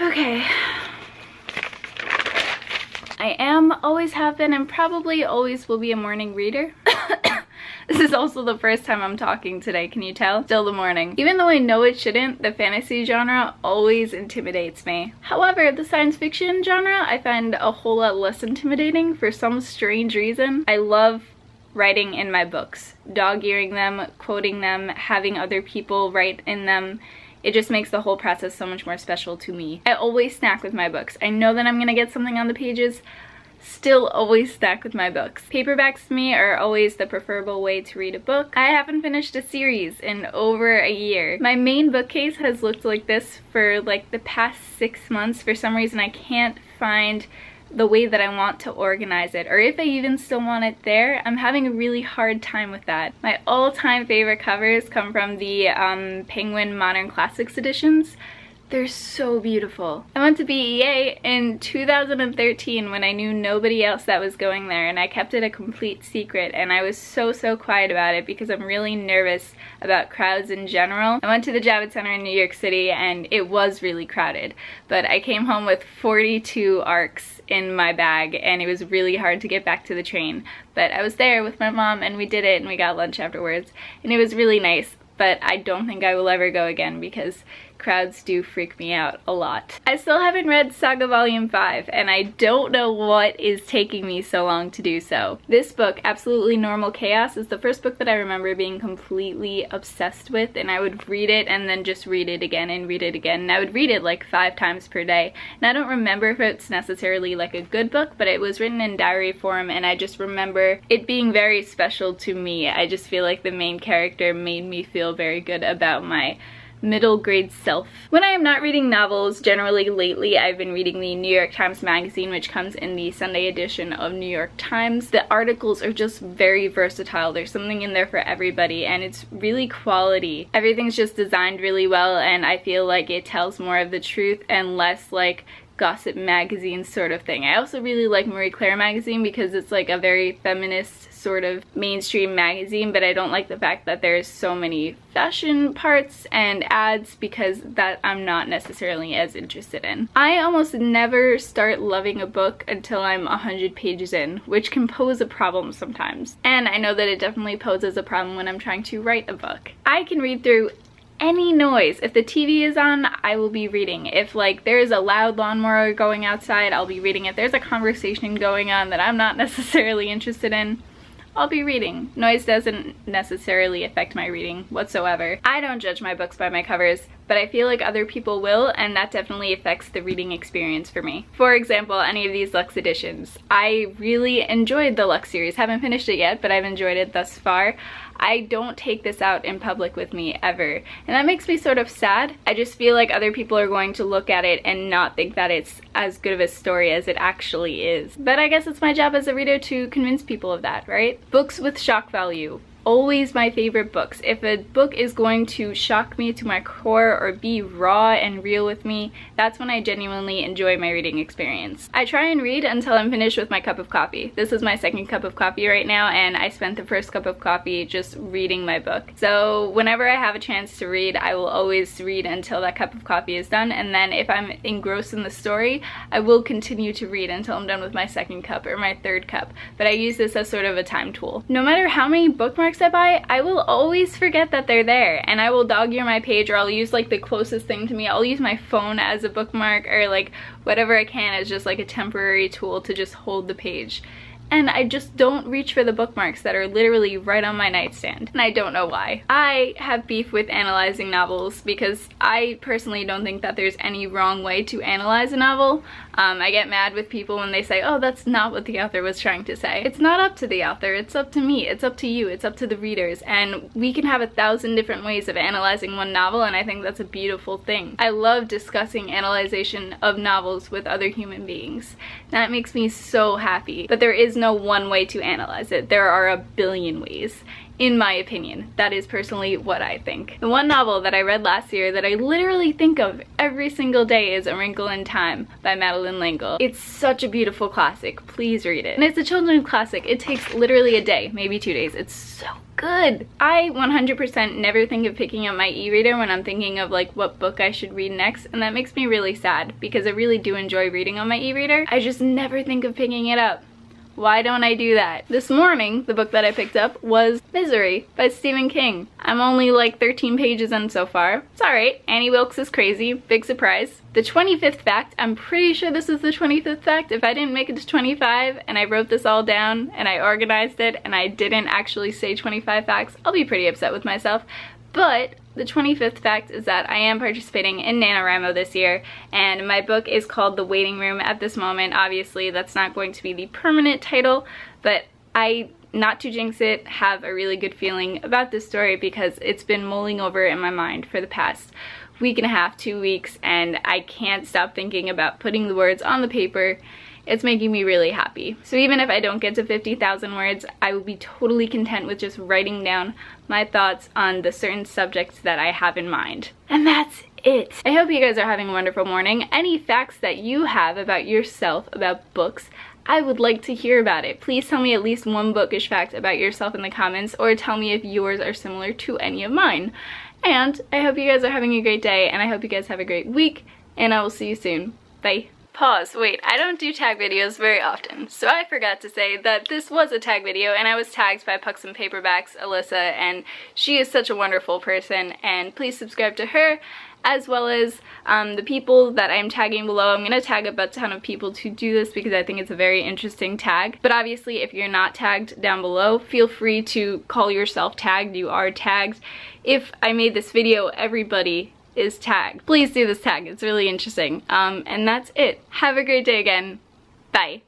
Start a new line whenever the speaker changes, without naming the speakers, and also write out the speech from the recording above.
Okay. I am, always have been, and probably always will be a morning reader. This is also the first time I'm talking today, can you tell? Still the morning. Even though I know it shouldn't, the fantasy genre always intimidates me. However, the science fiction genre I find a whole lot less intimidating for some strange reason. I love writing in my books. Dog-earing them, quoting them, having other people write in them. It just makes the whole process so much more special to me. I always snack with my books. I know that I'm gonna get something on the pages. Still always stack with my books. Paperbacks to me are always the preferable way to read a book. I haven't finished a series in over a year. My main bookcase has looked like this for like the past 6 months. For some reason I can't find the way that I want to organize it, or if I even still want it there. I'm having a really hard time with that. My all-time favorite covers come from the Penguin Modern Classics editions. They're so beautiful. I went to BEA in 2013 when I knew nobody else that was going there, and I kept it a complete secret, and I was so quiet about it because I'm really nervous about crowds in general. I went to the Javits Center in New York City and it was really crowded, but I came home with 42 ARCs in my bag and it was really hard to get back to the train. But I was there with my mom and we did it, and we got lunch afterwards, and it was really nice. But I don't think I will ever go again because crowds do freak me out a lot. I still haven't read Saga Volume 5, and I don't know what is taking me so long to do so. This book, Absolutely Normal Chaos, is the first book that I remember being completely obsessed with, and I would read it and then just read it again and read it again. And I would read it like 5 times per day. And I don't remember if it's necessarily like a good book, but it was written in diary form, and I just remember it being very special to me. I just feel like the main character made me feel very good about my middle grade self. When I am not reading novels, generally lately I've been reading the New York Times Magazine, which comes in the Sunday edition of New York Times. The articles are just very versatile. There's something in there for everybody, and it's really quality. Everything's just designed really well, and I feel like it tells more of the truth and less like gossip magazine sort of thing. I also really like Marie Claire magazine because it's like a very feminist sort of mainstream magazine, but I don't like the fact that there's so many fashion parts and ads because that I'm not necessarily as interested in. I almost never start loving a book until I'm 100 pages in, which can pose a problem sometimes. And I know that it definitely poses a problem when I'm trying to write a book. I can read through any noise. If the TV is on, I will be reading. If like there's a loud lawnmower going outside, I'll be reading. If there's a conversation going on that I'm not necessarily interested in, I'll be reading. Noise doesn't necessarily affect my reading whatsoever. I don't judge my books by my covers, but I feel like other people will, and that definitely affects the reading experience for me. For example, any of these Lux editions. I really enjoyed the Lux series. Haven't finished it yet, but I've enjoyed it thus far. I don't take this out in public with me ever, and that makes me sort of sad. I just feel like other people are going to look at it and not think that it's as good of a story as it actually is. But I guess it's my job as a reader to convince people of that, right? Books with shock value. Always my favorite books. If a book is going to shock me to my core or be raw and real with me, that's when I genuinely enjoy my reading experience. I try and read until I'm finished with my cup of coffee. This is my second cup of coffee right now, and I spent the first cup of coffee just reading my book. So whenever I have a chance to read, I will always read until that cup of coffee is done, and then if I'm engrossed in the story, I will continue to read until I'm done with my second cup or my third cup. But I use this as sort of a time tool. No matter how many bookmarks I buy, I will always forget that they're there, and I will dog-ear my page, or I'll use like the closest thing to me. I'll use my phone as a bookmark, or like whatever I can as just like a temporary tool to just hold the page. And I just don't reach for the bookmarks that are literally right on my nightstand, and I don't know why. I have beef with analyzing novels because I personally don't think that there's any wrong way to analyze a novel. I get mad with people when they say, oh, that's not what the author was trying to say. It's not up to the author, it's up to me, it's up to you, it's up to the readers, and we can have 1,000 different ways of analyzing one novel, and I think that's a beautiful thing. I love discussing analyzation of novels with other human beings. That makes me so happy. But there is no one way to analyze it. There are a billion ways. in my opinion. That is personally what I think. The one novel that I read last year that I literally think of every single day is A Wrinkle in Time by Madeleine L'Engle. It's such a beautiful classic. Please read it. And it's a children's classic. It takes literally a day, maybe 2 days. It's so good. I 100% never think of picking up my e-reader when I'm thinking of like what book I should read next, and that makes me really sad because I really do enjoy reading on my e-reader. I just never think of picking it up. Why don't I do that? This morning, the book that I picked up was Misery by Stephen King. I'm only like 13 pages in so far. It's alright. Annie Wilkes is crazy. Big surprise. The 25th fact, I'm pretty sure this is the 25th fact. If I didn't make it to 25 and I wrote this all down and I organized it and I didn't actually say 25 facts, I'll be pretty upset with myself. But the 25th fact is that I am participating in NaNoWriMo this year, and my book is called The Waiting Room at this moment. Obviously, that's not going to be the permanent title, but I, not to jinx it, have a really good feeling about this story because it's been mulling over in my mind for the past week and a half, 2 weeks, and I can't stop thinking about putting the words on the paper. It's making me really happy. So even if I don't get to 50,000 words, I will be totally content with just writing down my thoughts on the certain subjects that I have in mind. And that's it. I hope you guys are having a wonderful morning. Any facts that you have about yourself, about books, I would like to hear about it. Please tell me at least one bookish fact about yourself in the comments, or tell me if yours are similar to any of mine. And I hope you guys are having a great day, and I hope you guys have a great week, and I will see you soon. Bye. Pause. Wait, I don't do tag videos very often, so I forgot to say that this was a tag video, and I was tagged by Pucks and Paperbacks, Alyssa, and she is such a wonderful person, and please subscribe to her, as well as the people that I'm tagging below. I'm going to tag a ton of people to do this because I think it's a very interesting tag. But obviously, if you're not tagged down below, feel free to call yourself tagged. You are tagged. If I made this video, everybody is tagged. Please do this tag. It's really interesting. And that's it. Have a great day again. Bye.